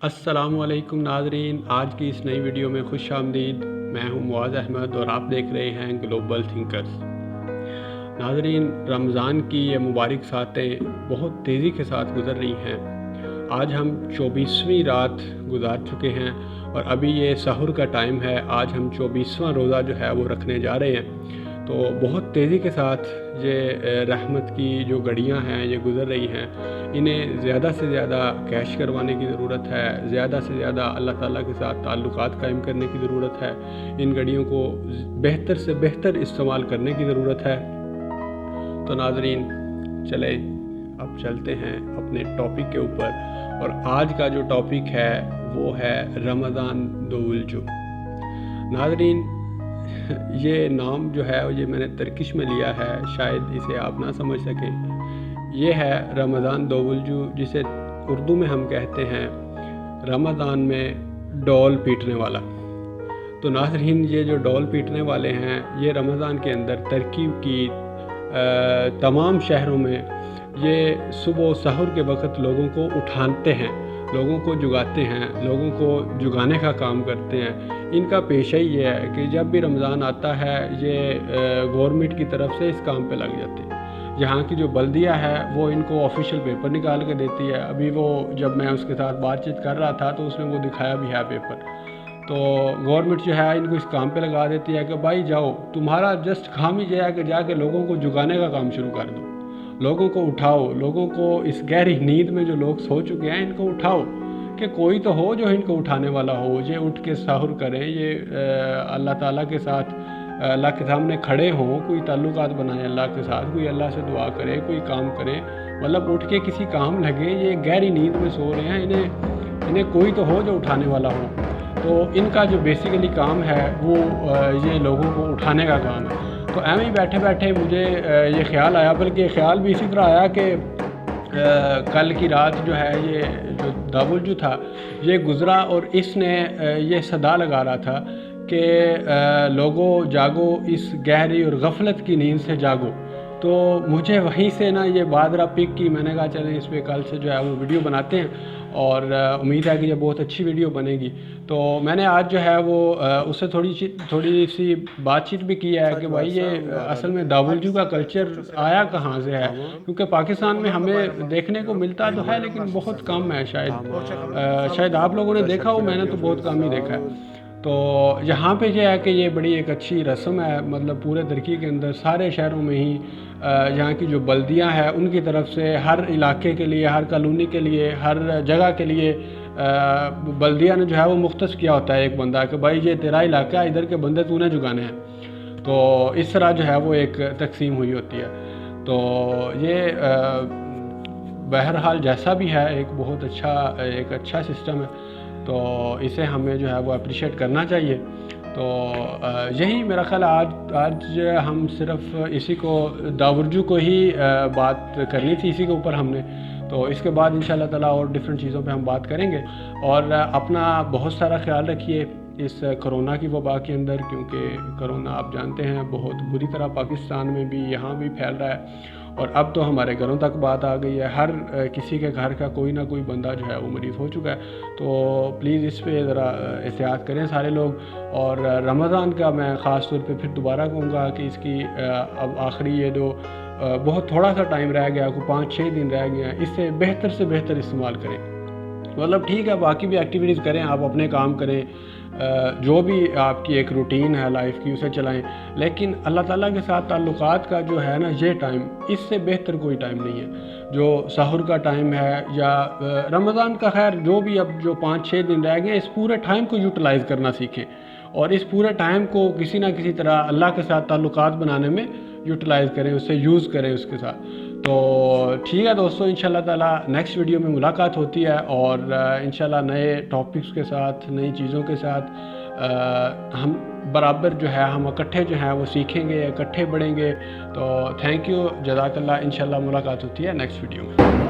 अस्सलामु अलैकुम नाज़रीन, आज की इस नई वीडियो में खुश आमदीद। मैं हूं मुआज़ अहमद और आप देख रहे हैं ग्लोबल थिंकर्स। नाज़रीन, रमज़ान की ये मुबारक सातें बहुत तेज़ी के साथ गुज़र रही हैं। आज हम 24वीं रात गुजार चुके हैं और अभी ये सहर का टाइम है। आज हम 24वां रोज़ा जो है वो रखने जा रहे हैं। तो बहुत तेज़ी के साथ ये रहमत की जो घड़ियां हैं ये गुज़र रही हैं। इन्हें ज़्यादा से ज़्यादा कैश करवाने की ज़रूरत है, ज़्यादा से ज़्यादा अल्लाह ताला के साथ ताल्लुकात कायम करने की ज़रूरत है। इन घड़ियों को बेहतर से बेहतर इस्तेमाल करने की ज़रूरत है। तो नाज़रीन, चले अब चलते हैं अपने टॉपिक के ऊपर। और आज का जो टॉपिक है वो है रमज़ान दोवुलजू। नाज़रीन, ये नाम जो है ये मैंने तर्किश में लिया है, शायद इसे आप ना समझ सकें। ये है रमज़ान दोवुलजू, जिसे उर्दू में हम कहते हैं रमज़ान में डोल पीटने वाला। तो नाज़रीन, ये जो डोल पीटने वाले हैं ये रमज़ान के अंदर तुर्की की तमाम शहरों में ये सुबह सहर के वक़्त लोगों को उठाते हैं, लोगों को जुगाते हैं, लोगों को जुगाने का काम करते हैं। इनका पेशा ही ये है कि जब भी रमज़ान आता है ये गवर्नमेंट की तरफ से इस काम पे लग जाते हैं। यहाँ की जो बल्दिया है वो इनको ऑफिशियल पेपर निकाल के देती है। अभी वो जब मैं उसके साथ बातचीत कर रहा था तो उसने वो दिखाया भी है पेपर। तो गवर्नमेंट जो है इनको इस काम पे लगा देती है कि भाई जाओ, तुम्हारा जस्ट काम ही ये है कि जाके लोगों को जुगाने का काम शुरू कर दो, लोगों को उठाओ, लोगों को इस गहरी नींद में जो लोग सो चुके हैं इनको उठाओ, कि कोई तो हो जो इनको उठाने वाला हो। ये उठ के सहर करें, ये अल्लाह ताला के साथ अल्लाह के सामने खड़े हों, कोई ताल्लुकात बनाएं अल्लाह के साथ, कोई अल्लाह से दुआ करे, कोई काम करें, मतलब उठ के किसी काम लगे। ये गहरी नींद में सो रहे हैं, इन्हें कोई तो हो जो उठाने वाला हो। तो इनका जो बेसिकली काम है वो ये लोगों को उठाने का काम है। तो ऐਵੇਂ ही बैठे बैठे मुझे ये ख्याल आया, बल्कि ख्याल भी इसी तरह आया कि कल की रात जो है ये जो दावुलजू था ये गुज़रा और इसने ये सदा लगा रहा था कि लोगों जागो, इस गहरी और गफलत की नींद से जागो। तो मुझे वहीं से ना ये बादरा पिक की। मैंने कहा चलें इस पर कल से जो है वो वीडियो बनाते हैं और उम्मीद है कि ये बहुत अच्छी वीडियो बनेगी। तो मैंने आज जो है वो उससे थोड़ी सी बातचीत भी की है कि भाई ये असल में दावुलजू का कल्चर आया कहाँ से है, क्योंकि पाकिस्तान में हमें देखने को मिलता तो है लेकिन बहुत कम है। शायद आप लोगों ने देखा हो, मैंने तो बहुत कम ही देखा है। तो यहाँ पे ये है कि ये बड़ी एक अच्छी रस्म है, मतलब पूरे तुर्की के अंदर सारे शहरों में ही यहाँ की जो बल्दियाँ हैं उनकी तरफ से हर इलाके के लिए, हर कॉलोनी के लिए, हर जगह के लिए बल्दिया ने जो है वो मुख्तस किया होता है एक बंदा कि भाई ये तेरा इलाका है, इधर के बंदे तूने जुगाने हैं। तो इस तरह जो है वो एक तकसीम हुई होती है। तो ये बहरहाल जैसा भी है एक बहुत अच्छा सिस्टम है, तो इसे हमें जो है वो अप्रिशिएट करना चाहिए। तो यही मेरा ख्याल आज हम सिर्फ इसी को दावुलजू को ही बात करनी थी, इसी के ऊपर हमने। तो इसके बाद इंशाल्लाह ताला और डिफरेंट चीज़ों पे हम बात करेंगे। और अपना बहुत सारा ख्याल रखिए इस कोरोना की वबा के अंदर, क्योंकि कोरोना आप जानते हैं बहुत बुरी तरह पाकिस्तान में भी यहाँ भी फैल रहा है और अब तो हमारे घरों तक बात आ गई है। हर किसी के घर का कोई ना कोई बंदा जो है वो मरीज़ हो चुका है। तो प्लीज़ इस पे ज़रा एहतियात करें सारे लोग। और रमज़ान का मैं ख़ास तौर पे फिर दोबारा कहूँगा कि इसकी अब आखिरी ये जो बहुत थोड़ा सा टाइम रह गया, कोई 5-6 दिन रह गए हैं, इससे बेहतर से बेहतर इस्तेमाल करें। मतलब ठीक है बाकी भी एक्टिविटीज़ करें, आप अपने काम करें, जो भी आपकी एक रूटीन है लाइफ की उसे चलाएं, लेकिन अल्लाह ताला के साथ ताल्लुकात का जो है ना ये टाइम, इससे बेहतर कोई टाइम नहीं है। जो सहर का टाइम है या रमज़ान का, खैर जो भी अब जो 5-6 दिन रह गए, इस पूरे टाइम को यूटिलाइज़ करना सीखें और इस पूरे टाइम को किसी ना किसी तरह अल्लाह के साथ ताल्लुकात बनाने में यूटिलाइज़ करें, उससे यूज़ करें उसके साथ। तो ठीक है दोस्तों, इंशाल्लाह ताला नेक्स्ट वीडियो में मुलाकात होती है और इंशाल्लाह नए टॉपिक्स के साथ, नई चीज़ों के साथ हम बराबर जो है हम इकट्ठे जो हैं वो सीखेंगे, इकट्ठे बढ़ेंगे। तो थैंक यू, जज़ाकल्लाह। इंशाल्लाह मुलाकात होती है नेक्स्ट वीडियो में।